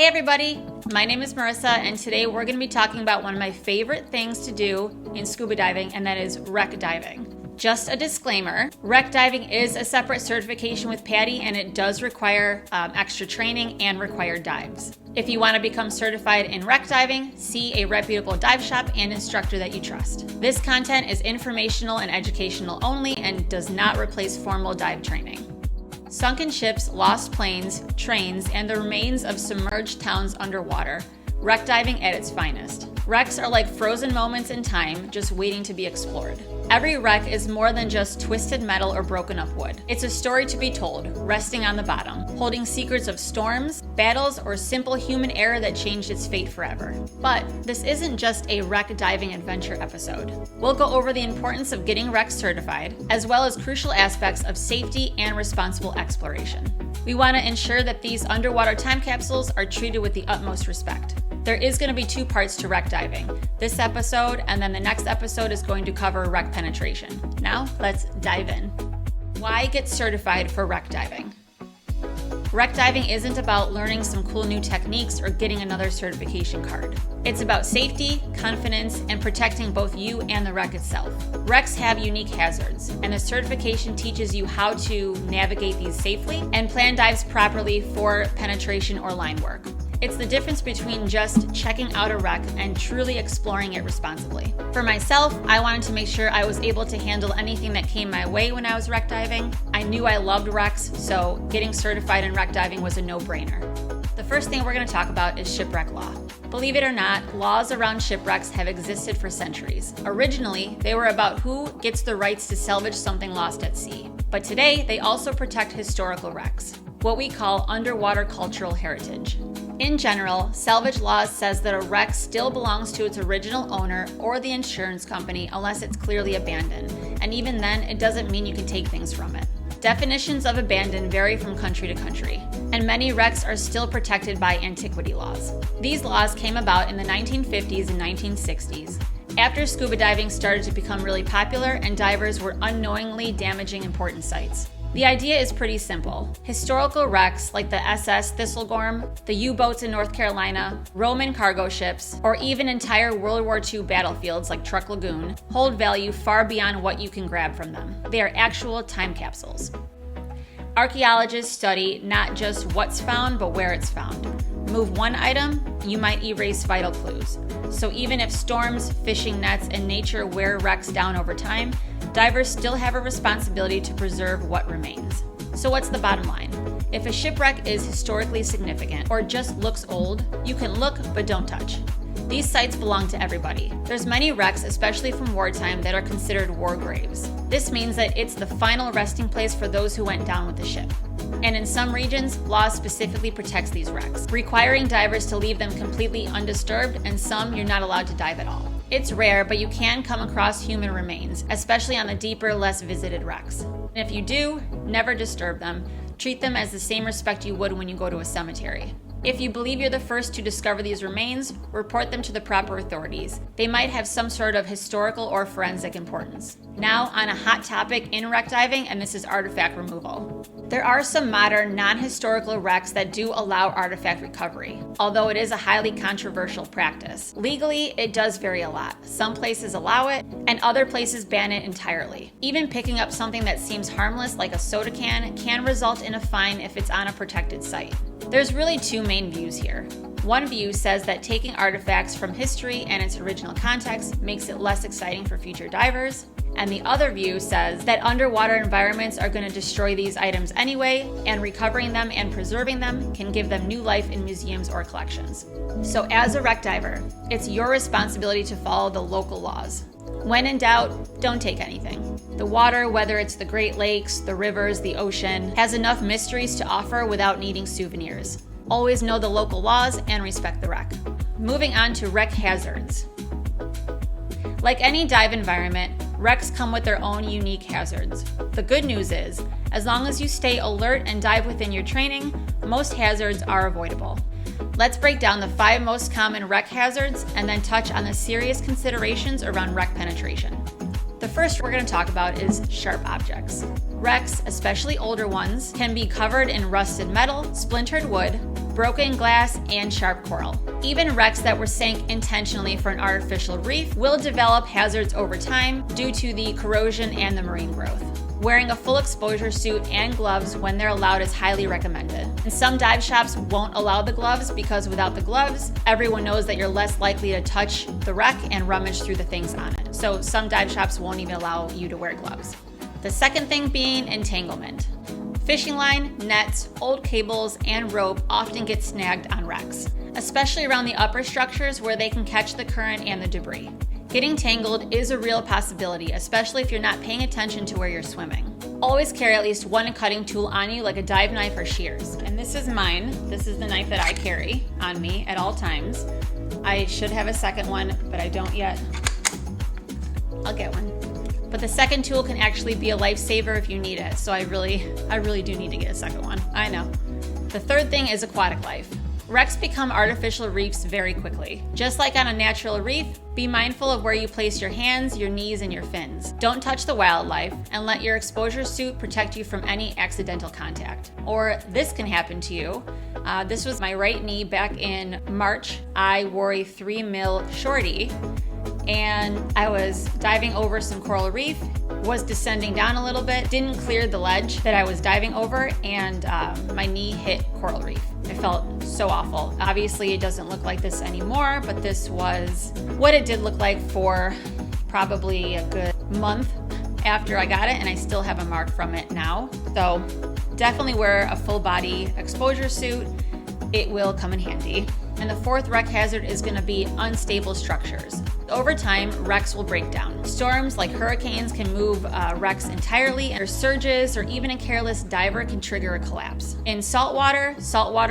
Hey everybody, my name is Marissa and today we're going to be talking about one of my favorite things to do in scuba diving, and that is wreck diving. Just a disclaimer, wreck diving is a separate certification with PADI and it does require extra training and required dives. If you want to become certified in wreck diving, see a reputable dive shop and instructor that you trust. This content is informational and educational only and does not replace formal dive training. Sunken ships, lost planes, trains, and the remains of submerged towns underwater. Wreck diving at its finest. Wrecks are like frozen moments in time, just waiting to be explored. Every wreck is more than just twisted metal or broken up wood. It's a story to be told, resting on the bottom, holding secrets of storms, battles, or simple human error that changed its fate forever. But this isn't just a wreck diving adventure episode. We'll go over the importance of getting wreck certified, as well as crucial aspects of safety and responsible exploration. We want to ensure that these underwater time capsules are treated with the utmost respect. There is going to be 2 parts to wreck diving. This episode and then the next episode is going to cover wreck penetration. Now, let's dive in. Why get certified for wreck diving? Wreck diving isn't about learning some cool new techniques or getting another certification card. It's about safety, confidence, and protecting both you and the wreck itself. Wrecks have unique hazards, and the certification teaches you how to navigate these safely and plan dives properly for penetration or line work. It's the difference between just checking out a wreck and truly exploring it responsibly. For myself, I wanted to make sure I was able to handle anything that came my way when I was wreck diving. I knew I loved wrecks, so getting certified in wreck diving was a no-brainer. The first thing we're going to talk about is shipwreck law. Believe it or not, laws around shipwrecks have existed for centuries. Originally, they were about who gets the rights to salvage something lost at sea. But today, they also protect historical wrecks, what we call underwater cultural heritage. In general, salvage laws says that a wreck still belongs to its original owner or the insurance company unless it's clearly abandoned, and even then, it doesn't mean you can take things from it. Definitions of abandon vary from country to country, and many wrecks are still protected by antiquity laws. These laws came about in the 1950s and 1960s, after scuba diving started to become really popular and divers were unknowingly damaging important sites. The idea is pretty simple. Historical wrecks like the SS Thistlegorm, the U-boats in North Carolina, Roman cargo ships, or even entire World War II battlefields like Truck Lagoon hold value far beyond what you can grab from them. They are actual time capsules. Archaeologists study not just what's found, but where it's found. Move one item, you might erase vital clues. So even if storms, fishing nets, and nature wear wrecks down over time, divers still have a responsibility to preserve what remains. So what's the bottom line? If a shipwreck is historically significant or just looks old, you can look but don't touch. These sites belong to everybody. There's many wrecks, especially from wartime, that are considered war graves. This means that it's the final resting place for those who went down with the ship. And in some regions, law specifically protects these wrecks, requiring divers to leave them completely undisturbed, and some you're not allowed to dive at all. It's rare, but you can come across human remains, especially on the deeper, less visited wrecks. And if you do, never disturb them. Treat them as the same respect you would when you go to a cemetery. If you believe you're the first to discover these remains, report them to the proper authorities. They might have some sort of historical or forensic importance. Now, on a hot topic in wreck diving, and this is artifact removal. There are some modern, non-historical wrecks that do allow artifact recovery, although it is a highly controversial practice. Legally, it does vary a lot. Some places allow it, and other places ban it entirely. Even picking up something that seems harmless, like a soda can result in a fine if it's on a protected site. There's really 2 main views here. One view says that taking artifacts from history and its original context makes it less exciting for future divers. And the other view says that underwater environments are going to destroy these items anyway, and recovering them and preserving them can give them new life in museums or collections. So as a wreck diver, it's your responsibility to follow the local laws. When in doubt, don't take anything. The water, whether it's the Great Lakes, the rivers, the ocean, has enough mysteries to offer without needing souvenirs. Always know the local laws and respect the wreck. Moving on to wreck hazards. Like any dive environment, wrecks come with their own unique hazards. The good news is, as long as you stay alert and dive within your training, most hazards are avoidable. Let's break down the 5 most common wreck hazards and then touch on the serious considerations around wreck penetration. The first we're going to talk about is sharp objects. Wrecks, especially older ones, can be covered in rusted metal, splintered wood, broken glass, and sharp coral. Even wrecks that were sank intentionally for an artificial reef will develop hazards over time due to the corrosion and the marine growth. Wearing a full exposure suit and gloves when they're allowed is highly recommended. And some dive shops won't allow the gloves because without the gloves, everyone knows that you're less likely to touch the wreck and rummage through the things on it. So some dive shops won't even allow you to wear gloves. The second thing being entanglement. Fishing line, nets, old cables, and rope often get snagged on wrecks, especially around the upper structures where they can catch the current and the debris. Getting tangled is a real possibility, especially if you're not paying attention to where you're swimming. Always carry at least one cutting tool on you, like a dive knife or shears. And this is mine. This is the knife that I carry on me at all times. I should have a second one, but I don't yet. I'll get one. But the second tool can actually be a lifesaver if you need it, so I really do need to get a second one. I know. The third thing is aquatic life. Wrecks become artificial reefs very quickly. Just like on a natural reef, be mindful of where you place your hands, your knees, and your fins. Don't touch the wildlife, and let your exposure suit protect you from any accidental contact. Or this can happen to you. This was my right knee back in March. I wore a 3mm shorty, and I was diving over some coral reef, was descending down a little bit, didn't clear the ledge that I was diving over, and my knee hit coral reef. I felt so awful. Obviously, it doesn't look like this anymore, but this was what it did look like for probably a good month after I got it, and I still have a mark from it now. So definitely wear a full body exposure suit. It will come in handy. And the fourth wreck hazard is going to be unstable structures. Over time, wrecks will break down. Storms like hurricanes can move wrecks entirely, or surges or even a careless diver can trigger a collapse. In saltwater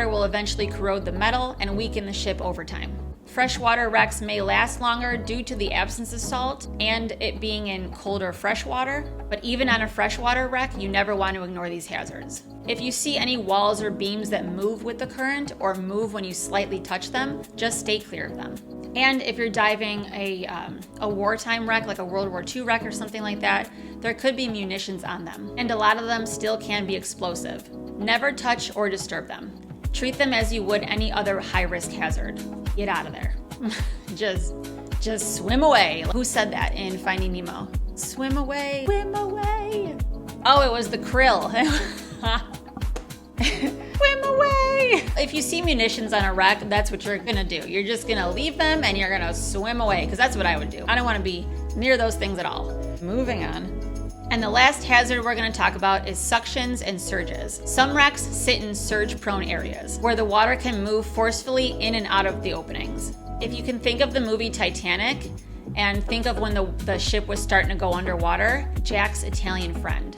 will eventually corrode the metal and weaken the ship over time. Freshwater wrecks may last longer due to the absence of salt and it being in colder freshwater, but even on a freshwater wreck, you never want to ignore these hazards. If you see any walls or beams that move with the current or move when you slightly touch them, just stay clear of them. And if you're diving a wartime wreck, like a World War II wreck or something like that, there could be munitions on them, and a lot of them still can be explosive. Never touch or disturb them. Treat them as you would any other high-risk hazard. Get out of there. Just swim away. Who said that in Finding Nemo? Swim away. Swim away. Oh, it was the krill. Swim away. If you see munitions on a wreck, that's what you're gonna do. You're just gonna leave them and you're gonna swim away, because that's what I would do. I don't want to be near those things at all. Moving on. And the last hazard we're going to talk about is suctions and surges. Some wrecks sit in surge-prone areas where the water can move forcefully in and out of the openings. If you can think of the movie Titanic and think of when the ship was starting to go underwater, Jack's Italian friend,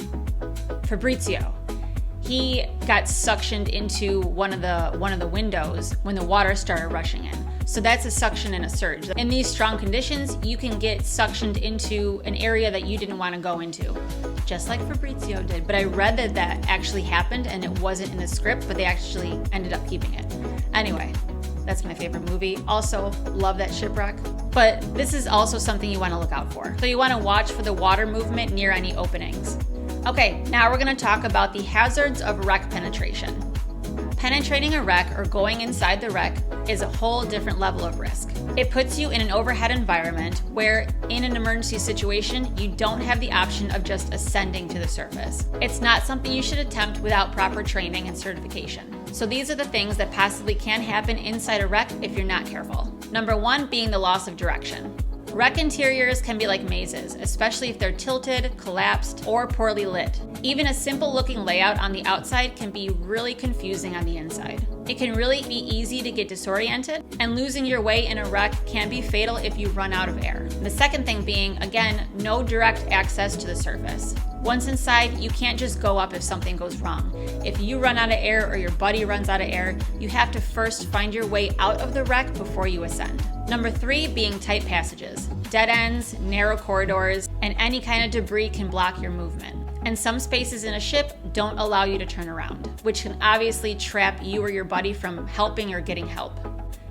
Fabrizio, he got suctioned into one of the windows when the water started rushing in. So that's a suction and a surge. In these strong conditions, you can get suctioned into an area that you didn't want to go into, just like Fabrizio did. But I read that actually happened and it wasn't in the script, but they actually ended up keeping it. Anyway, that's my favorite movie. Also, love that shipwreck. But this is also something you want to look out for. So you want to watch for the water movement near any openings. Okay, now we're going to talk about the hazards of wreck penetration. Penetrating a wreck or going inside the wreck is a whole different level of risk. It puts you in an overhead environment where, in an emergency situation, you don't have the option of just ascending to the surface. It's not something you should attempt without proper training and certification. So these are the things that possibly can happen inside a wreck if you're not careful. Number one being the loss of direction. Wreck interiors can be like mazes, especially if they're tilted, collapsed, or poorly lit. Even a simple looking layout on the outside can be really confusing on the inside. It can really be easy to get disoriented, and losing your way in a wreck can be fatal if you run out of air. The second thing being, again, no direct access to the surface. Once inside, you can't just go up if something goes wrong. If you run out of air or your buddy runs out of air, you have to first find your way out of the wreck before you ascend. Number three being tight passages. Dead ends, narrow corridors, and any kind of debris can block your movement. And some spaces in a ship don't allow you to turn around, which can obviously trap you or your buddy from helping or getting help.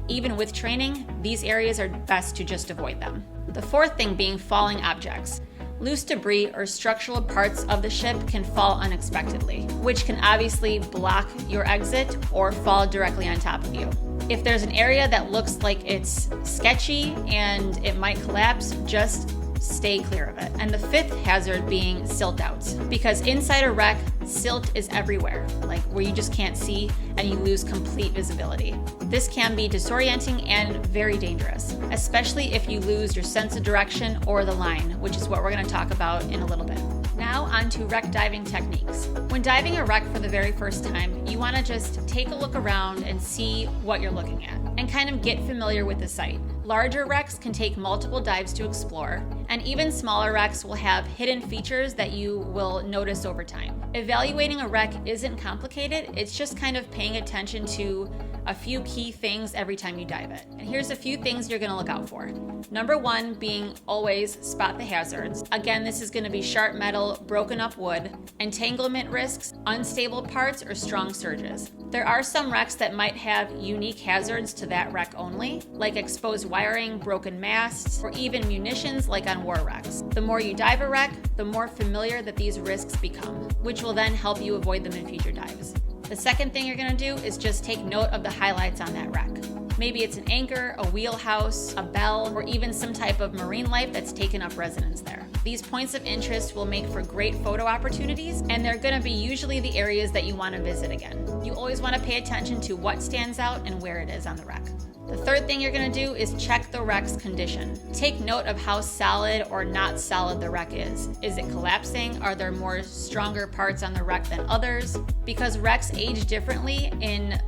Even with training, these areas are best to just avoid them. The fourth thing being falling objects. Loose debris or structural parts of the ship can fall unexpectedly, which can obviously block your exit or fall directly on top of you. If there's an area that looks like it's sketchy and it might collapse, just stay clear of it. And the fifth hazard being silt outs, because inside a wreck, silt is everywhere, like where you just can't see and you lose complete visibility. This can be disorienting and very dangerous, especially if you lose your sense of direction or the line, which is what we're going to talk about in a little bit. Now on to wreck diving techniques. When diving a wreck for the very first time, you want to just take a look around and see what you're looking at and kind of get familiar with the site. Larger wrecks can take multiple dives to explore, and even smaller wrecks will have hidden features that you will notice over time. Evaluating a wreck isn't complicated, it's just kind of paying attention to a few key things every time you dive it. And here's a few things you're gonna look out for. Number one being always spot the hazards. Again, this is gonna be sharp metal, broken up wood, entanglement risks, unstable parts, or strong surges. There are some wrecks that might have unique hazards to that wreck only, like exposed wiring, broken masts, or even munitions like on war wrecks. The more you dive a wreck, the more familiar that these risks become, which will then help you avoid them in future dives. The second thing you're gonna do is just take note of the highlights on that wreck. Maybe it's an anchor, a wheelhouse, a bell, or even some type of marine life that's taken up residence there. These points of interest will make for great photo opportunities, and they're gonna be usually the areas that you wanna visit again. You always wanna pay attention to what stands out and where it is on the wreck. The third thing you're gonna do is check the wreck's condition. Take note of how solid or not solid the wreck is. Is it collapsing? Are there more stronger parts on the wreck than others? Because wrecks age differently in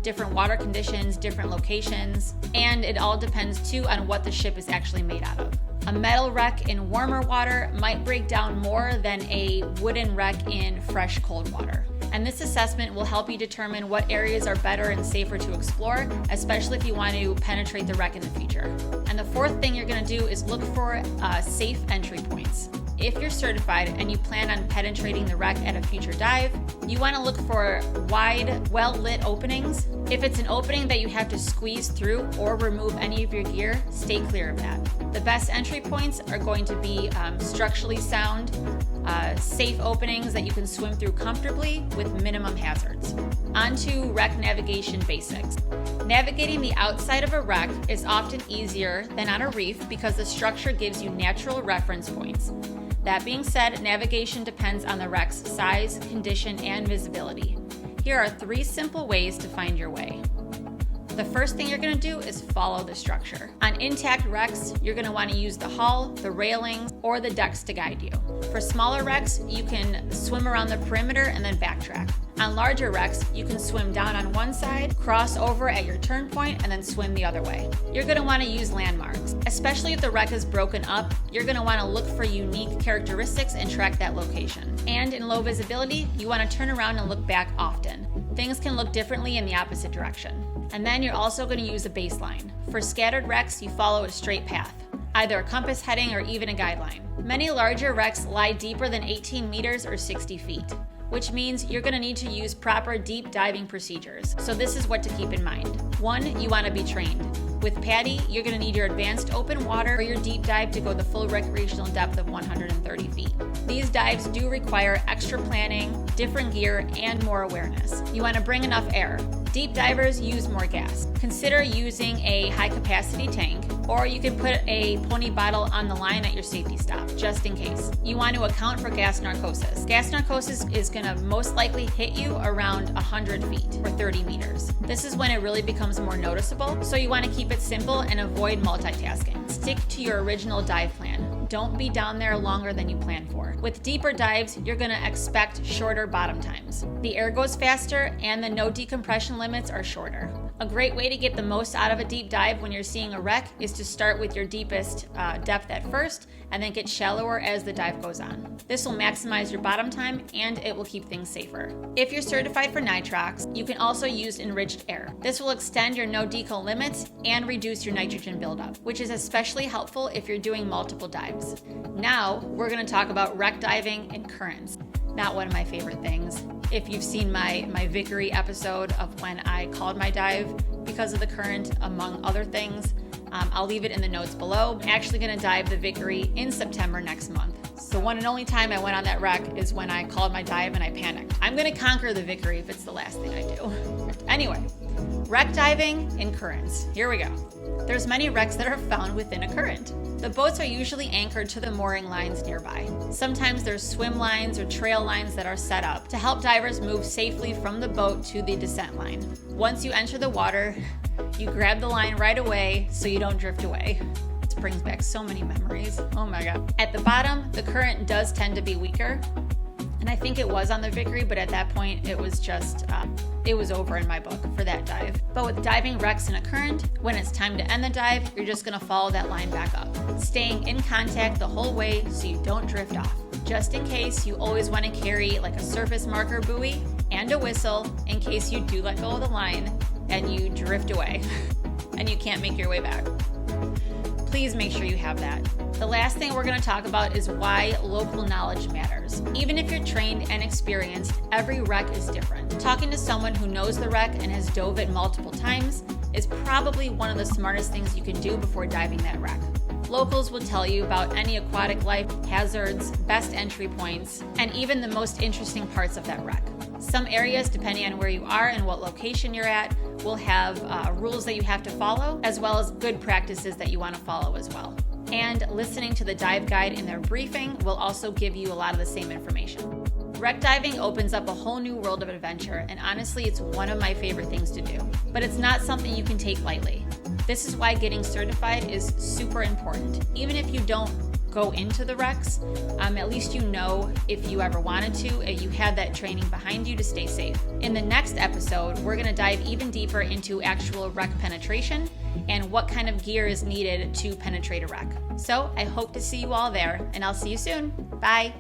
different water conditions, different locations, and it all depends too on what the ship is actually made out of. A metal wreck in warmer water might break down more than a wooden wreck in fresh, cold water. And this assessment will help you determine what areas are better and safer to explore, especially if you want to penetrate the wreck in the future. And the fourth thing you're going to do is look for safe entry points. If you're certified and you plan on penetrating the wreck at a future dive, you want to look for wide, well-lit openings. If it's an opening that you have to squeeze through or remove any of your gear, stay clear of that. The best entry points are going to be structurally sound, safe openings that you can swim through comfortably with minimum hazards. On to wreck navigation basics. Navigating the outside of a wreck is often easier than on a reef because the structure gives you natural reference points. That being said, navigation depends on the wreck's size, condition, and visibility. Here are 3 simple ways to find your way. The first thing you're going to do is follow the structure. On intact wrecks, you're going to want to use the hull, the railings, or the decks to guide you. For smaller wrecks, you can swim around the perimeter and then backtrack. On larger wrecks, you can swim down on one side, cross over at your turn point, and then swim the other way. You're going to want to use landmarks. Especially if the wreck is broken up, you're going to want to look for unique characteristics and track that location. And in low visibility, you want to turn around and look back often. Things can look differently in the opposite direction. And then you're also going to use a baseline. For scattered wrecks, you follow a straight path, either a compass heading or even a guideline. Many larger wrecks lie deeper than 18 meters or 60 feet, which means you're going to need to use proper deep diving procedures. So this is what to keep in mind. 1, you want to be trained. With PADI, you're going to need your advanced open water or your deep dive to go the full recreational depth of 130 feet. These dives do require extra planning, different gear, and more awareness. You want to bring enough air. Deep divers use more gas. Consider using a high-capacity tank, or you can put a pony bottle on the line at your safety stop, just in case. You want to account for gas narcosis. Gas narcosis is going to most likely hit you around 100 feet or 30 meters. This is when it really becomes more noticeable, so you want to keep it simple and avoid multitasking. Stick to your original dive plan. Don't be down there longer than you planned for. With deeper dives, you're going to expect shorter bottom times. The air goes faster and the no decompression limits are shorter. A great way to get the most out of a deep dive when you're seeing a wreck is to start with your deepest depth at first and then get shallower as the dive goes on. This will maximize your bottom time and it will keep things safer. If you're certified for Nitrox, you can also use enriched air. This will extend your no deco limits and reduce your nitrogen buildup, which is especially helpful if you're doing multiple dives. Now, we're going to talk about wreck diving and currents. Not one of my favorite things. If you've seen my Vickery episode of when I called my dive because of the current, among other things, I'll leave it in the notes below. I'm actually going to dive the Vickery in September next month. The one and only time I went on that wreck is when I called my dive and I panicked. I'm gonna conquer the victory if it's the last thing I do. Anyway, wreck diving in currents. Here we go. There's many wrecks that are found within a current. The boats are usually anchored to the mooring lines nearby. Sometimes there's swim lines or trail lines that are set up to help divers move safely from the boat to the descent line. Once you enter the water, you grab the line right away so you don't drift away. This brings back so many memories. Oh my God. At the bottom, the current does tend to be weaker. And I think it was on the Victory, but at that point, it was just, it was over in my book for that dive. But with diving wrecks in a current, when it's time to end the dive, you're just gonna follow that line back up, staying in contact the whole way so you don't drift off. Just in case, you always wanna carry like a surface marker buoy and a whistle in case you do let go of the line and you drift away and you can't make your way back. Please make sure you have that. The last thing we're going to talk about is why local knowledge matters. Even if you're trained and experienced, every wreck is different. Talking to someone who knows the wreck and has dove it multiple times is probably one of the smartest things you can do before diving that wreck. Locals will tell you about any aquatic life hazards, best entry points, and even the most interesting parts of that wreck. Some areas, depending on where you are and what location you're at, will have rules that you have to follow, as well as good practices that you want to follow as well. And listening to the dive guide in their briefing will also give you a lot of the same information. Wreck diving opens up a whole new world of adventure, and honestly, it's one of my favorite things to do. But it's not something you can take lightly. This is why getting certified is super important. Even if you don't go into the wrecks, at least you know if you ever wanted to, and you have that training behind you to stay safe. In the next episode, we're going to dive even deeper into actual wreck penetration and what kind of gear is needed to penetrate a wreck. So I hope to see you all there, and I'll see you soon. Bye.